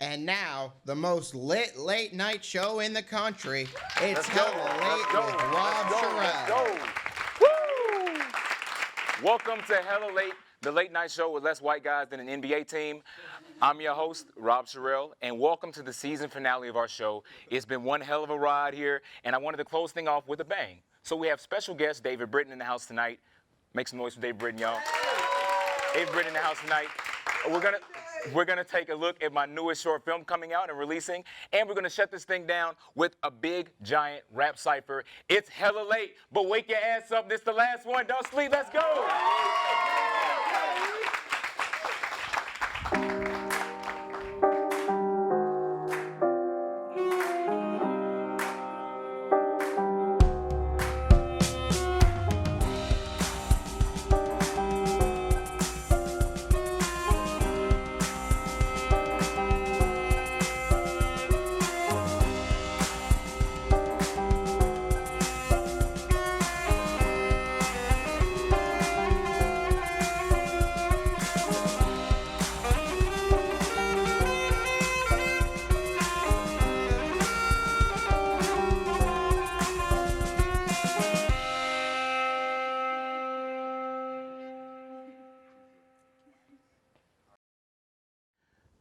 And now, the most lit late night show in the country. It's Hella Late with Rob Sherrell. Woo! Welcome to Hella Late, the late night show with less white guys than an NBA team. I'm your host, Rob Sherrell, and welcome to the season finale of our show. It's been one hell of a ride here, and I wanted to close things off with a bang. So we have special guest David Britton in the house tonight. Make some noise for David Britton, y'all. David Britton in the house tonight. We're gonna take a look at my newest short film coming out and releasing, and we're gonna shut this thing down with a big, giant rap cipher. It's hella late, but wake your ass up. This is the last one. Don't sleep. Let's go.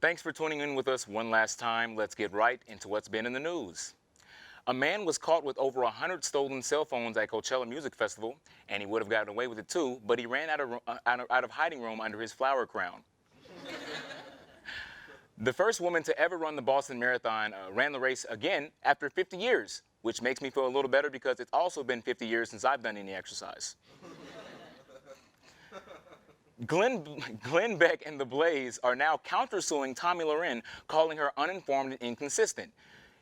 Thanks for tuning in with us one last time. Let's get right into what's been in the news. A man was caught with over 100 stolen cell phones at Coachella Music Festival, and he would have gotten away with it too, but he ran out of hiding room under his flower crown. The first woman to ever run the Boston Marathon ran the race again after 50 years, which makes me feel a little better because it's also been 50 years since I've done any exercise. Glenn Beck and the Blaze are now countersuing Tomi Lahren, calling her uninformed and inconsistent.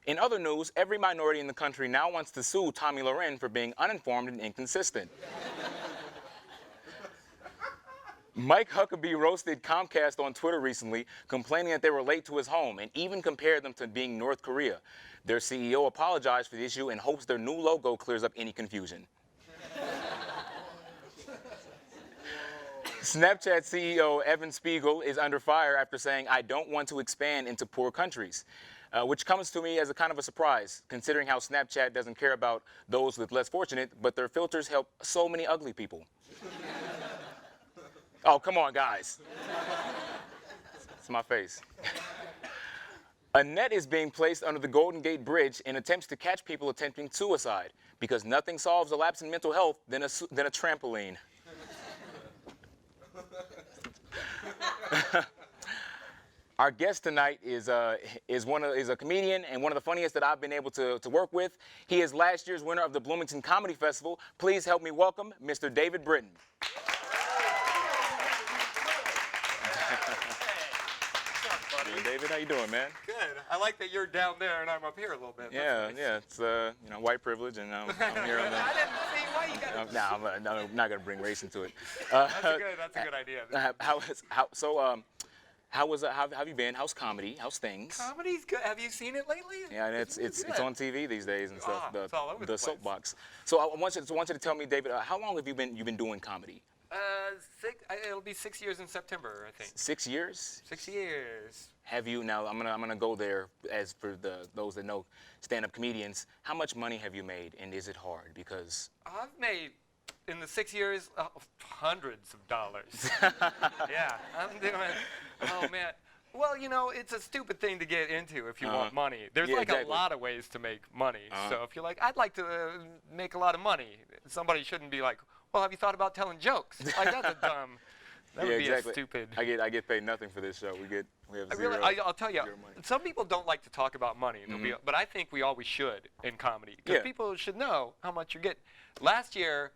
In other news, every minority in the country now wants to sue Tomi Lahren for being uninformed and inconsistent. Mike Huckabee roasted Comcast on Twitter recently, complaining that they were late to his home and even compared them to being North Korea. Their CEO apologized for the issue and hopes their new logo clears up any confusion. Snapchat CEO Evan Spiegel is under fire after saying, "I don't want to expand into poor countries," which comes to me as a kind of a surprise, considering how Snapchat doesn't care about those with less fortunate, but their filters help so many ugly people. Oh, come on, guys. It's my face. A net is being placed under the Golden Gate Bridge in attempts to catch people attempting suicide, because nothing solves a lapse in mental health than a trampoline. Our guest tonight is a comedian and one of the funniest that I've been able to work with. He is last year's winner of the Bloomington Comedy Festival. Please help me welcome Mr. David Britton. Hey, David, how you doing, man? Good. I like that you're down there and I'm up here a little bit. Yeah, nice. Yeah. It's white privilege, and I'm here on the. I didn't see why you got. No, I'm not gonna bring race into it. That's a good idea. How have you been? How's comedy? How's things? Comedy's good. Have you seen it lately? Yeah, and it's on TV these days and stuff. It's all over the place. Soapbox. So I want you to tell me, David, how long have you been doing comedy? It'll be 6 years in September, I think. 6 years? 6 years. Have you now? I'm gonna go there. As for those that know stand-up comedians, how much money have you made, and is it hard? Because I've made in the 6 years hundreds of dollars. Yeah, I'm doing. Oh man. Well, it's a stupid thing to get into if you want money. There's a lot of ways to make money. So if you're like, I'd like to make a lot of money, somebody shouldn't be like, well, have you thought about telling jokes? Like, that's a dumb. That would be a stupid. I get paid nothing for this show. We have zero. I'll tell you, some people don't like to talk about money, but I think we always should in comedy because people should know how much you're getting. Last year,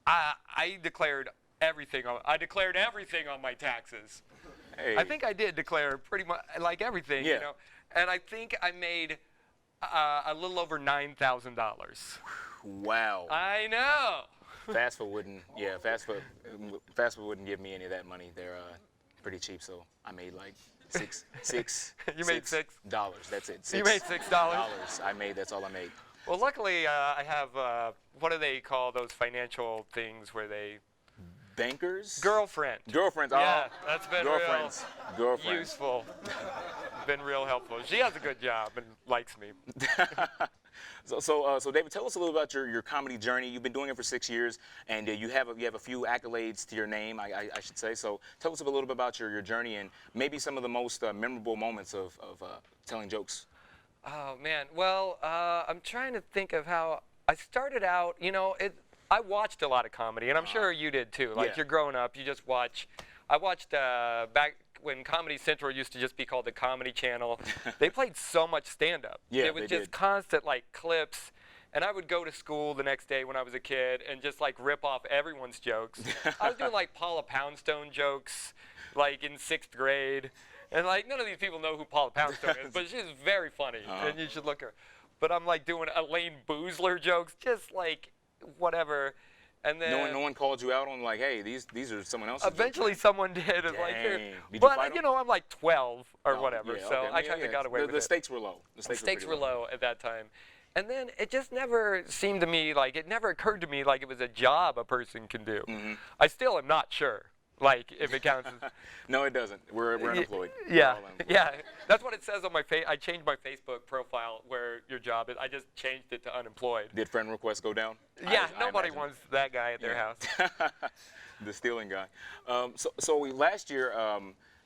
I declared everything. I declared everything on my taxes. Hey. I think I did declare pretty much like everything, and I think I made a little over $9,000. Wow. I know. Fast food wouldn't give me any of that money. They're pretty cheap, so I made like six. You made $6? That's it. You made $6? I made. That's all I made. Well, luckily I have what do they call those financial things where they bankers? Girlfriend. Girlfriends. Yeah, that's been girlfriends. real Girlfriends. useful. been real helpful. She has a good job and likes me. So David, tell us a little about your comedy journey. You've been doing it for 6 years, and you have a few accolades to your name, I should say. So tell us a little bit about your journey and maybe some of the most memorable moments of telling jokes. Oh man, well, I'm trying to think of how I started out. You know, I watched a lot of comedy, and I'm sure you did too. Like you're growing up, you just watch. I watched back when Comedy Central used to just be called the Comedy Channel. They played so much stand-up. Yeah, it was just constant like clips. And I would go to school the next day when I was a kid and just like rip off everyone's jokes. I was doing like Paula Poundstone jokes, like in 6th grade. And like none of these people know who Paula Poundstone is, but she's very funny, and you should look her. But I'm like doing Elaine Boozler jokes, just like whatever. And then no one called you out on like, hey, these are someone else's. Eventually, someone did. It's like, Did you but fight you know, I'm like 12 or whatever, yeah, so okay. I kind of got away with it. The stakes were low. The stakes were low at that time. And then it just never seemed to me like it never occurred to me like it was a job a person can do. I still am not sure. Like, if it counts as... No, it doesn't. We're unemployed. Yeah, unemployed. yeah. That's what it says on my I changed my Facebook profile where your job is. I just changed it to unemployed. Did friend requests go down? Yeah, nobody wants that guy at their house. The stealing guy. So last year,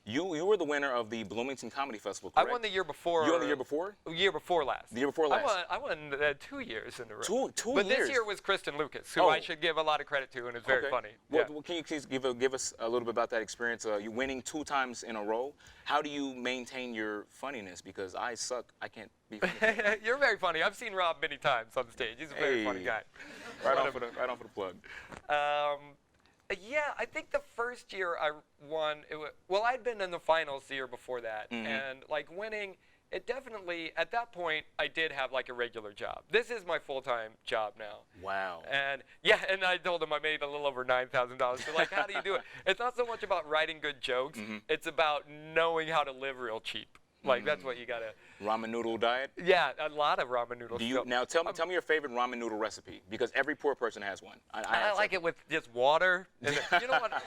you were the winner of the Bloomington Comedy Festival, correct? I won the year before. You won the year before? Year before last. The year before last. I won 2 years in a row. Two but years? This year was Kristen Lucas, who I should give a lot of credit to, and is very funny. Well, can you please give us a little bit about that experience? You winning 2 times in a row. How do you maintain your funniness? Because I suck. I can't be funny. You're very funny. I've seen Rob many times on stage. He's a very funny guy. Right on for the plug. Yeah, I think the first year I won, I'd been in the finals the year before that, and like winning, it definitely, at that point, I did have like a regular job. This is my full-time job now. Wow. And yeah, and I told him I made a little over $9,000. So like, how do you do it? It's not so much about writing good jokes, it's about knowing how to live real cheap. Like, that's what you gotta... Ramen noodle diet? Yeah, a lot of ramen noodles. Now tell me your favorite ramen noodle recipe, because every poor person has one. I like it with just water. And you know what?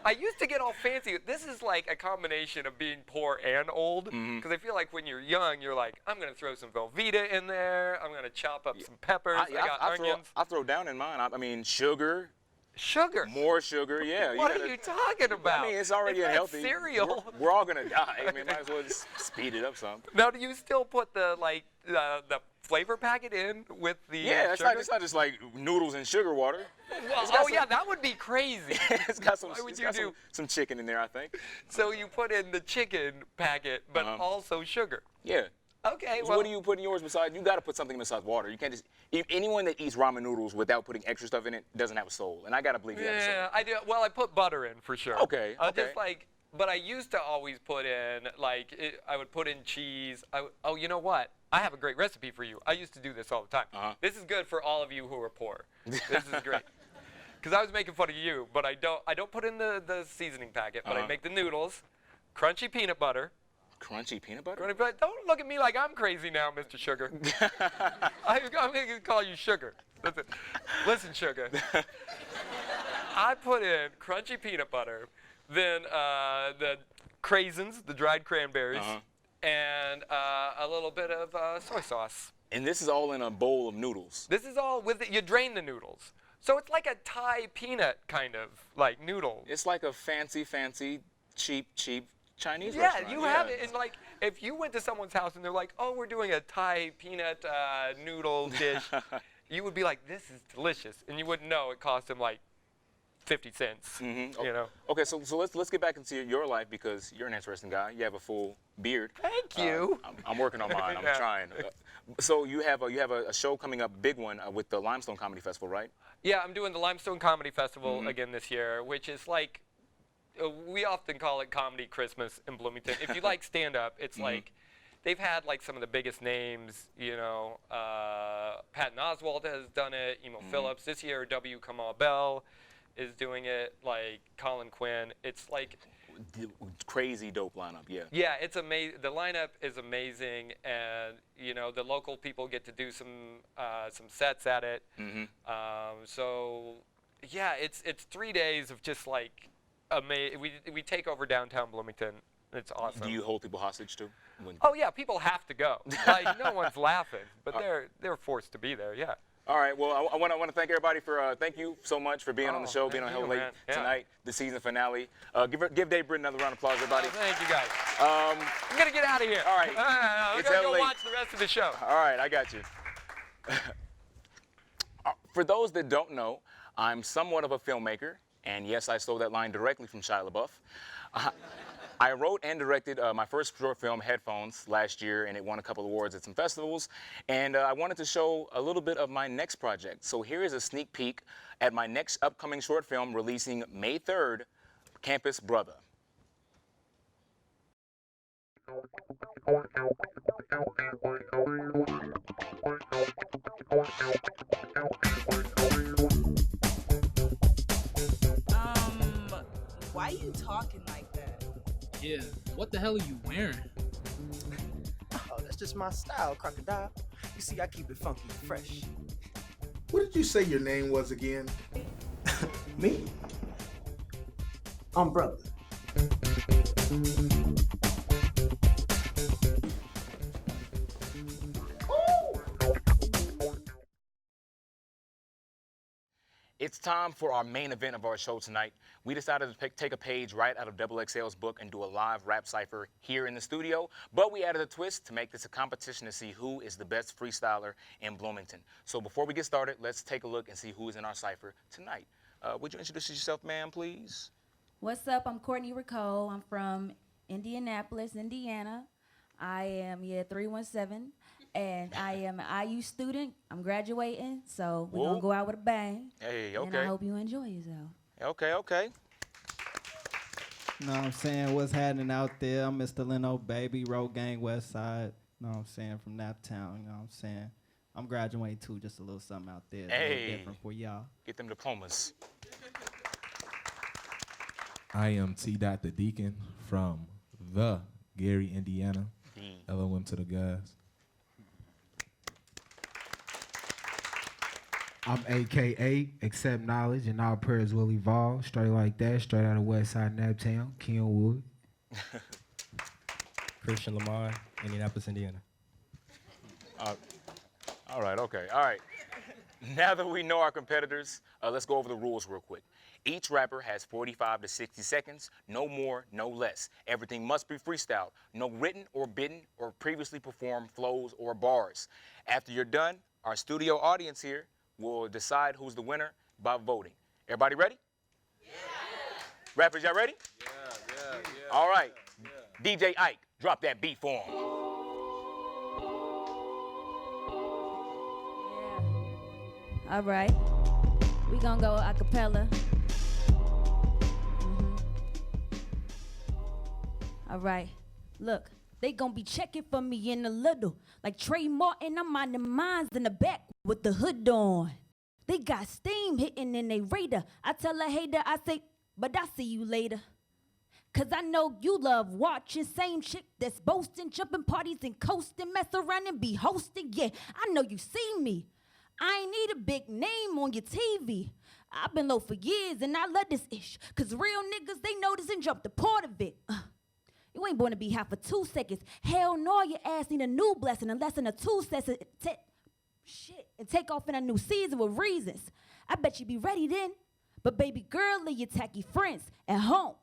I used to get all fancy. This is like a combination of being poor and old, because I feel like when you're young, you're like, I'm gonna throw some Velveeta in there. I'm gonna chop up some peppers. I got onions. I throw down in mine. I mean, sugar. Sugar? More sugar, yeah. What are you talking about? I mean, it's already unhealthy. Cereal. We're all gonna die. I mean, might as well just speed it up some. Now, do you still put the flavor packet in with the sugar? It's not just like noodles and sugar water. Well, yeah, that would be crazy. It's got some chicken in there, I think. So you put in the chicken packet, but also sugar. Yeah. Okay, so what do you put in yours besides? You got to put something besides water. You can't just. Anyone that eats ramen noodles without putting extra stuff in it doesn't have a soul, and I gotta believe you have a soul. Yeah, I do. Well, I put butter in for sure. Okay. Just like, but I used to always put in I would put in cheese. Oh, you know what? I have a great recipe for you. I used to do this all the time. This is good for all of you who are poor. This is great. Because I was making fun of you, but I don't put in the seasoning packet, but I make the noodles, crunchy peanut butter. Crunchy peanut butter? Don't look at me like I'm crazy now, Mr. Sugar. I'm going to call you Sugar. Listen, Sugar. I put in crunchy peanut butter, then the craisins, the dried cranberries, and a little bit of soy sauce. And this is all in a bowl of noodles? This is all with it. You drain the noodles. So it's like a Thai peanut kind of like noodle. It's like a fancy, cheap Chinese restaurant. Yeah, you have it. And like, if you went to someone's house and they're like, oh, we're doing a Thai peanut noodle dish, you would be like, this is delicious. And you wouldn't know it cost them like 50 cents, you know? Okay, so let's get back into your life, because you're an interesting guy. You have a full beard. Thank you. I'm working on mine. I'm trying. So you have a show coming up, big one, with the Limestone Comedy Festival, right? Yeah, I'm doing the Limestone Comedy Festival again this year, which is like, we often call it Comedy Christmas in Bloomington. If you like stand-up, it's like, they've had like some of the biggest names, you know, Patton Oswalt has done it, Emo Phillips. This year, W. Kamau Bell is doing it, like Colin Quinn. It's like crazy dope lineup, yeah. Yeah, it's amazing. The lineup is amazing, and you know the local people get to do some sets at it. So yeah, it's 3 days of just like we take over downtown Bloomington It's awesome. Do you hold people hostage too? Oh yeah, people have to go. Like no one's laughing, but they're forced to be there. Yeah. All right. Well, I want to thank everybody for thank you so much for being on the show, being on thank Hell you, Late man. Yeah. tonight, the season finale. Give David Britton another round of applause, everybody. Thank you guys. Um, I'm gonna get out of here. all right. I'm It's gonna Hell go Late. watch the rest of the show. All right, I got you. For those that don't know, I'm somewhat of a filmmaker, and yes, I stole that line directly from Shia LaBeouf. I wrote and directed my first short film, Headphones, last year, and it won a couple awards at some festivals. And I wanted to show a little bit of my next project. So here is a sneak peek at my next upcoming short film releasing May 3rd, Campus Brother. Why you talking like that? Yeah, what the hell are you wearing? Oh, that's just my style, crocodile. You see, I keep it funky and fresh. What did you say your name was again? Me? I'm brother. It's time for our main event of our show tonight. We decided to take a page right out of XXL's book and do a live rap cypher here in the studio, but we added a twist to make this a competition to see who is the best freestyler in Bloomington. So before we get started, let's take a look and see who is in our cypher tonight. Would you introduce yourself, ma'am, please? What's up? I'm Courtney Ricole. I'm from Indianapolis, Indiana. I am 317, and I am an IU student. I'm graduating, so we're gonna go out with a bang. Hey, And I hope you enjoy yourself. Okay. Know what I'm saying? What's happening out there? I'm Mr. Leno, baby, Road Gang, West Side. Know what I'm saying? From Naptown, you know what I'm saying? I'm graduating too, just a little something out there. A little different for y'all. Get them diplomas. I am T. Dot the Deacon from the Gary, Indiana. LOM to the guys. I'm AKA Accept Knowledge and All Prayers Will Evolve. Straight like that, straight out of West Side Naptown, Kenwood. Christian Lamar, Indianapolis, Indiana. All right. Now that we know our competitors, let's go over the rules real quick. Each rapper has 45 to 60 seconds, no more, no less. Everything must be freestyle. No written or bidden or previously performed flows or bars. After you're done, our studio audience here will decide who's the winner by voting. Everybody ready? Yeah. Rappers, y'all ready? Yeah. All right. Yeah. DJ Ike, drop that beat for him. Yeah. All right. We gonna go a cappella. All right. Look, they gonna be checking for me in a little. Like Trey Martin, I'm on the mines in the back with the hood on. They got steam hitting in they radar. I tell a hater, I say, but I see you later. Cause I know you love watching same chick that's boasting, jumping parties and coasting, mess around and be hosting. Yeah, I know you see me. I ain't need a big name on your TV. I've been low for years and I love this ish. Cause real niggas, they notice and jump the part of it. You ain't born to be hot for 2 seconds. Hell no, your ass need a new blessing unless in a 2 session. Shit, and take off in a new season with reasons. I bet you be ready then. But baby girl, leave your tacky friends at home.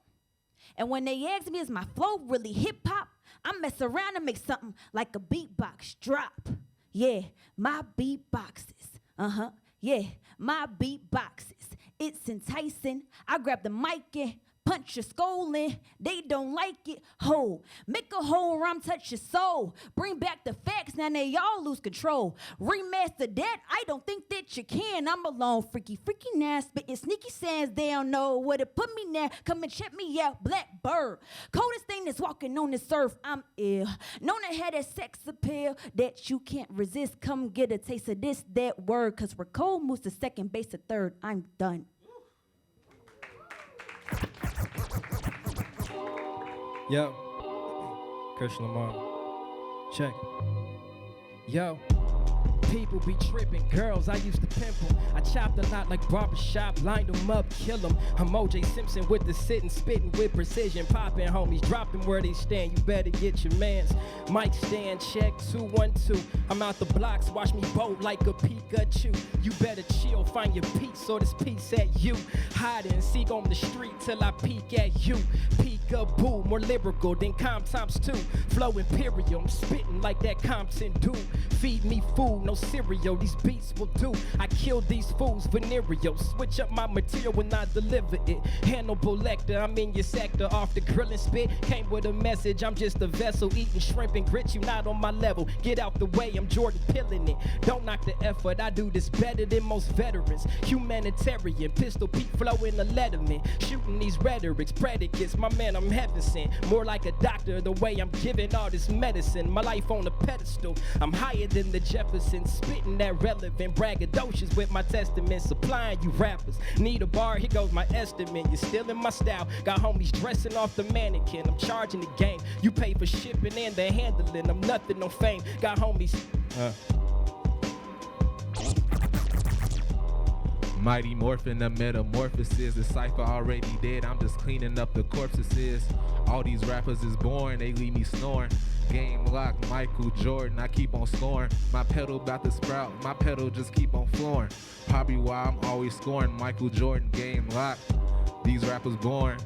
And when they ask me, is my flow really hip hop? I mess around and make something like a beatbox drop. Yeah, my beatboxes. Yeah, my beatboxes. It's enticing. I grab the mic and punch your skull in. They don't like it. Ho, make a whole rhyme touch your soul. Bring back the facts, now they all lose control. Remaster that, I don't think that you can. I'm alone, freaky now, spitting sneaky sands. They don't know where to put me now. Come and check me out, Blackbird. Coldest thing that's walking on this earth, I'm ill. Known to have that sex appeal that you can't resist. Come get a taste of this, that word. Cause Ricole moves to second base to third. I'm done. Yo, Christian Lamar. Check. Yo, People be tripping, girls, I used to pimp 'em. I chopped a lot like barbershop, lined 'em up, kill 'em. I'm O.J. Simpson with the sitting, spitting with precision, popping homies, dropping where they stand. You better get your mans. Mic stand, check 212. I'm out the blocks, watch me bolt like a Pikachu. You better chill, find your peace, or this piece at you. Hide and seek on the street till I peek at you. Peek-a-boo, more lyrical than Com times 2. Flow imperial, I'm spitting like that Compton dude. Feed me food, no cereal, these beats will do. I kill these fools, venereal. Switch up my material when I deliver it. Hannibal Lecter, I'm in your sector, off the grill and spit. Came with a message, I'm just a vessel, eating shrimp and grits. You not on my level, get out the way, I'm Jordan Pillin' it. Don't knock the effort, I do this better than most veterans. Humanitarian, pistol Pete flow in the letterman. Shooting these rhetorics, predicates, my man, I'm heaven sent. More like a doctor, the way I'm giving all this medicine. My life on a pedestal, I'm higher than the Jeffersons. Spitting that relevant braggadocious with my testament. Supplying you rappers, need a bar, here goes my estimate. You're still in my style, got homies dressing off the mannequin. I'm charging the game, you pay for shipping and the handling. I'm nothing, no fame, got homies. Mighty Morphin, the metamorphosis. The cypher already dead, I'm just cleaning up the corpses. All these rappers is boring, they leave me snoring. Game lock, Michael Jordan, I keep on scoring. My pedal about to sprout, my pedal just keep on flooring. Probably why I'm always scoring. Michael Jordan, game lock. These rappers boring,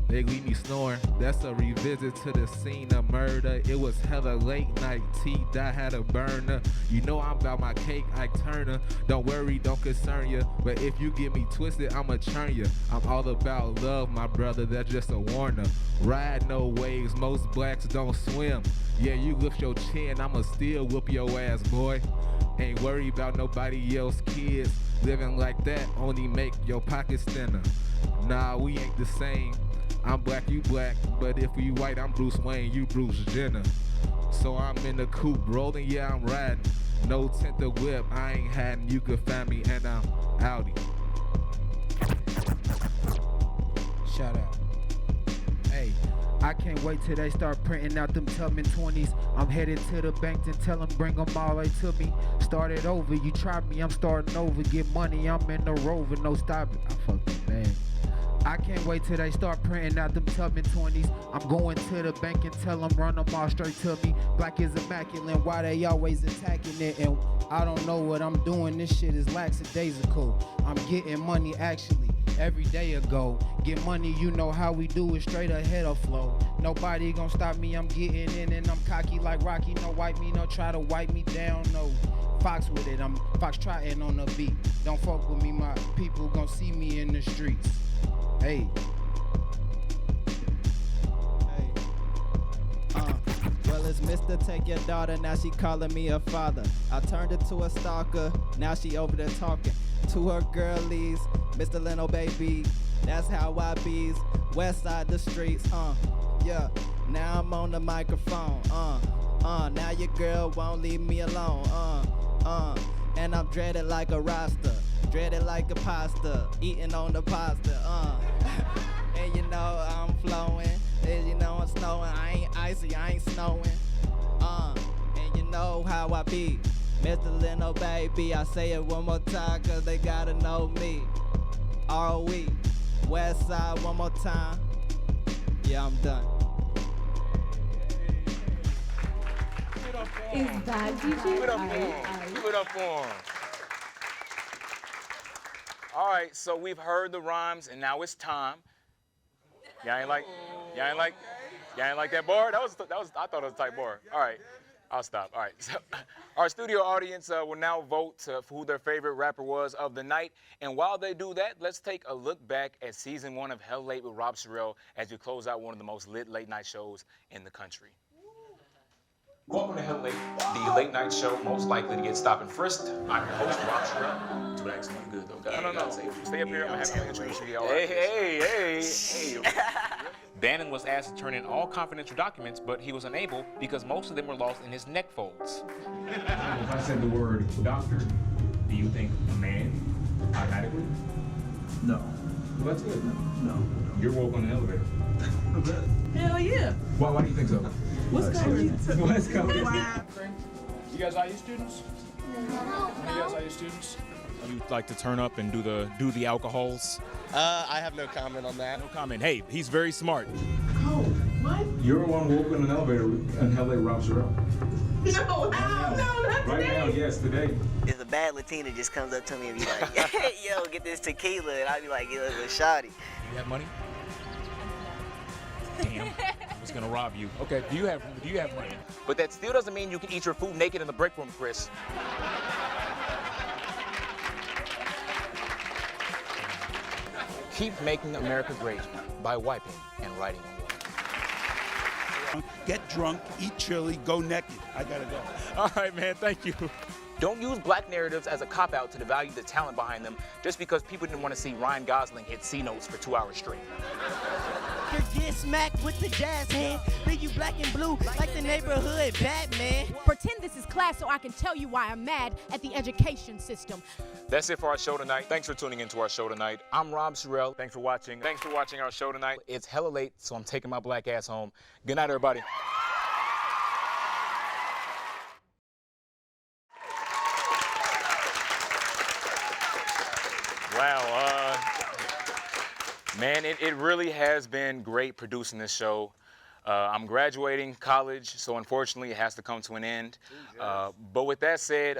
they leave me snoring. That's a revisit to the scene of murder. It was hella late night, T-Dot had a burner. You know I'm about my cake, Ike Turner. Don't worry, don't concern ya. But if you get me twisted, I'ma churn ya. I'm all about love, my brother, that's just a warner. Ride no waves, most blacks don't swim. Yeah, you lift your chin, I'ma still whoop your ass, boy. Ain't worry about nobody else kids. Living like that only make your pockets thinner. Nah, we ain't the same. I'm black, you black, but if we white, I'm Bruce Wayne, you Bruce Jenner. So I'm in the coupe rolling, yeah, I'm riding. No tent to whip, I ain't hiding, you can find me, and I'm Audi. Shout out. Hey, I can't wait till they start printing out them Tubman 20s. I'm headed to the bank and tell them bring them all right to me. Start it over, you try me, I'm starting over. Get money, I'm in the rover, no stopping. I fucking man. I can't wait till they start printing out them Tubman 20s. I'm going to the bank and tell them run them all straight to me. Black is immaculate, why they always attacking it? And I don't know what I'm doing, this shit is lackadaisical. I'm getting money actually every day ago. Get money, you know how we do it, straight ahead of flow. Nobody gon' stop me, I'm getting in and I'm cocky like Rocky. No wipe me, no try to wipe me down, no. Fox with it, I'm fox trotting on the beat. Don't fuck with me, my people gon' see me in the streets. Hey. Well, it's Mr. Take Your Daughter, now she calling me a father. I turned her to a stalker, now she over there talking to her girlies. Mr. Leno baby, that's how I bees. West side the streets, yeah. Now I'm on the microphone, now your girl won't leave me alone, and I'm dreaded like a roster. Dreaded like a pasta, eating on the pasta, and you know I'm flowing, and you know I'm snowing, I ain't icy, I ain't snowing, and you know how I be, Mr. Leno baby, I say it one more time, cause they gotta know me, R.O.E., West Side one more time, yeah, I'm done. Is that DJ? Give it up for him. Give it up for him. All right, so we've heard the rhymes, and now it's time. Y'all ain't like that bar? That was. I thought it was a tight bar. All right, I'll stop. All right, so our studio audience will now vote for who their favorite rapper was of the night. And while they do that, let's take a look back at season 1 of Hell Late with Rob Sherrell as we close out one of the most lit late night shows in the country. Welcome to Hell Late, the late night show most likely to get stopped and frisked. I'm your host, Rob Sherrell. Do that sound good though. No. Stay up here. I'm gonna have to introduce you. Hey. Bannon was asked to turn in all confidential documents, but he was unable because most of them were lost in his neck folds. If I said the word doctor, do you think a man automatically? No. Well, that's good. No. You're woke on the elevator. Hell yeah. Why do you think so? What's going on? What's going on? You guys IU students? Any of IU students? You like to turn up and do the alcohols? I have no comment on that. No comment. Hey, he's very smart. Oh, what? You're the one who opened an elevator in LA, Rob Sherrell. No, how? No, not Right today. now, yes, today. If a bad Latina just comes up to me and be like, hey, yo, get this tequila, and I'd be like, yo, it's a shawty. Do you have money? Damn, I was gonna rob you. Okay, do you have money? But that still doesn't mean you can eat your food naked in the break room, Chris. Keep making America great by wiping and writing on water. Get drunk, eat chili, go naked. I gotta go. All right, man, thank you. Don't use black narratives as a cop-out to devalue the talent behind them just because people didn't want to see Ryan Gosling hit C notes for 2 hours straight. Get smacked with the jazz hand, leave you black and blue like the neighborhood Batman. Pretend this is class so I can tell you why I'm mad at the education system. That's it for our show tonight. Thanks for tuning into our show tonight. I'm Rob Sherrell. Thanks for watching. Thanks for watching our show tonight. It's hella late, so I'm taking my black ass home. Good night, everybody. Wow, man, it really has been great producing this show. I'm graduating college, so unfortunately it has to come to an end. But with that said,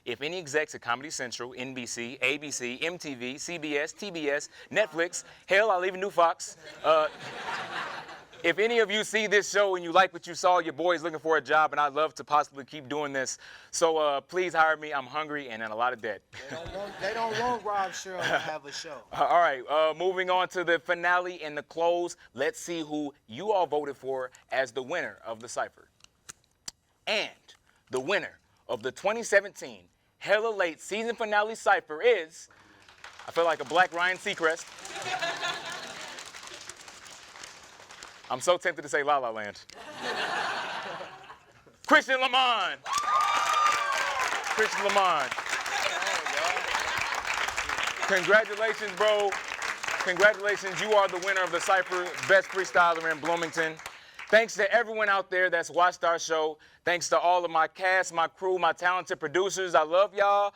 if any execs at Comedy Central, NBC, ABC, MTV, CBS, TBS, Netflix, hell, I'll even do Fox. If any of you see this show and you like what you saw, your boy's looking for a job, and I'd love to possibly keep doing this. So please hire me. I'm hungry and in a lot of debt. They don't want Rob Sherrell to have a show. All right, moving on to the finale and the close. Let's see who you all voted for as the winner of the cypher. And the winner of the 2017 Hella Late season finale cypher is, I feel like a black Ryan Seacrest. I'm so tempted to say La La Land. Christian Lamont. Christian Lamont. Congratulations, bro. Congratulations, you are the winner of the cypher, best freestyler in Bloomington. Thanks to everyone out there that's watched our show. Thanks to all of my cast, my crew, my talented producers. I love y'all.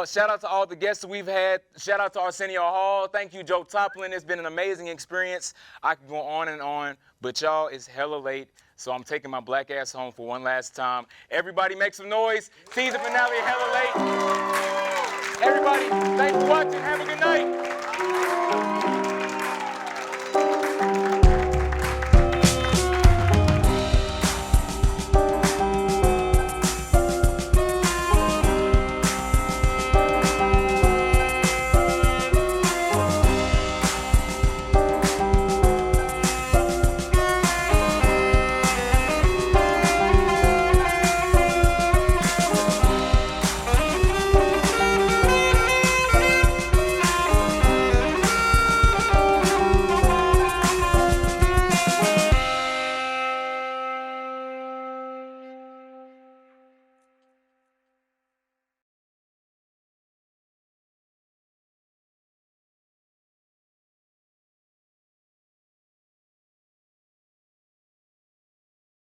Shout out to all the guests that we've had. Shout out to Arsenio Hall. Thank you, Joe Toplin. It's been an amazing experience. I could go on and on, but y'all, it's hella late, so I'm taking my black ass home for one last time. Everybody make some noise. Season finale, Hella Late. Everybody, thanks for watching. Have a good night.